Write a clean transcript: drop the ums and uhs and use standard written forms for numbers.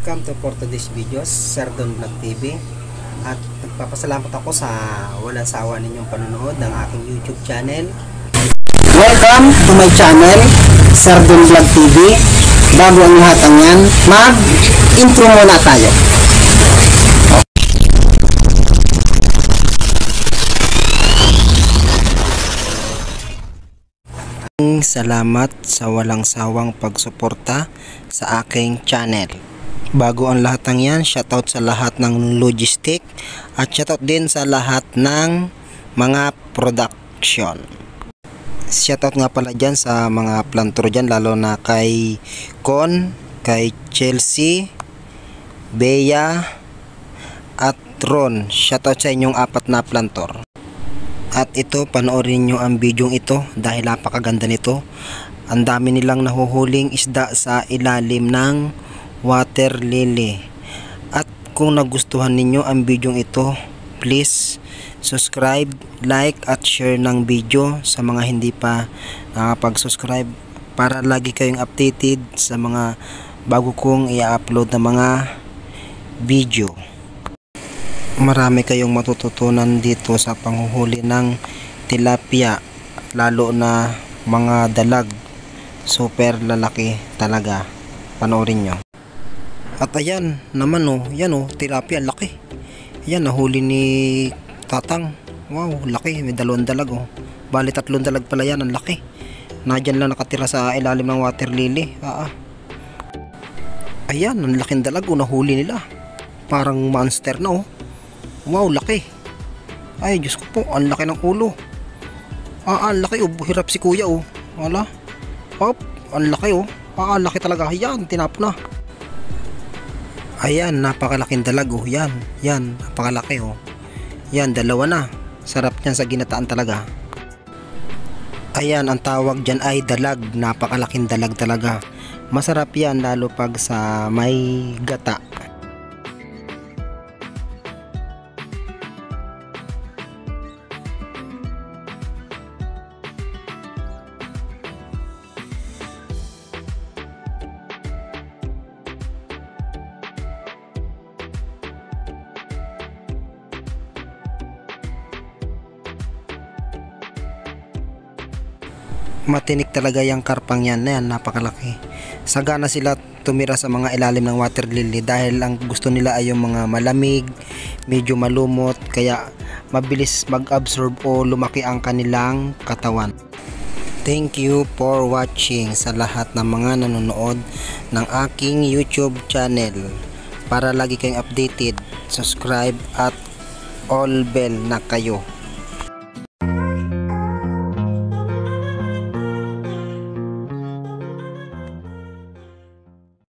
Welcome to for today's videos, Sir Don Vlog TV. At nagpapasalamat ako sa walang sawa ninyong panonood ng aking YouTube channel. Welcome to my channel, Sir Don Vlog TV. Bago ang lahat ng yan, mag-intro muna tayo. Salamat sa walang sawang pagsuporta sa aking channel. Bago ang lahat ng yan, shoutout sa lahat ng logistic at shoutout din sa lahat ng mga production. Shoutout nga pala dyan sa mga plantor dyan, lalo na kay Con, kay Chelsea, Bea at Ron. Shoutout sa inyong 4 na plantor. At ito, panoorin nyo ang video ito dahil napakaganda nito. Ang dami nilang nahuhuling isda sa ilalim ng water lily. At kung nagustuhan ninyo ang video ito, please subscribe, like at share ng video sa mga hindi pa nakapag-subscribe para lagi kayong updated sa mga bago kong i-upload na mga video. Marami kayong matututunan dito sa panghuhuli ng tilapia, lalo na mga dalag. Super lalaki talaga. Panoorin nyo. At ayan naman yan tilapia, laki. Ayan, nahuli ni Tatang. Wow, laki, may 2 dalag Bali 3 dalag pala yan, ang laki. Nadyan lang nakatira sa ilalim ng water lily. Ayan, ang laking dalag nahuli nila. Parang monster na Wow, laki. Ay, Diyos ko po, ang laki ng ulo. Ang laki hirap si kuya Wala. Ang laki laki talaga. Yan, tinap na. Ayan, napakalaking dalag Yan, napakalaki Yan, 2 na. Sarap niyan sa ginataan talaga. Ayan, ang tawag dyan ay dalag. Napakalaking dalag talaga. Masarap yan lalo pag sa may gata. Matinik talaga yung karpang yan napakalaki. Sagana sila tumira sa mga ilalim ng water lily dahil ang gusto nila ay yung mga malamig, medyo malumot, kaya mabilis mag-absorb o lumaki ang kanilang katawan. Thank you for watching sa lahat ng mga nanonood ng aking YouTube channel. Para lagi kayong updated, subscribe at all bell na kayo.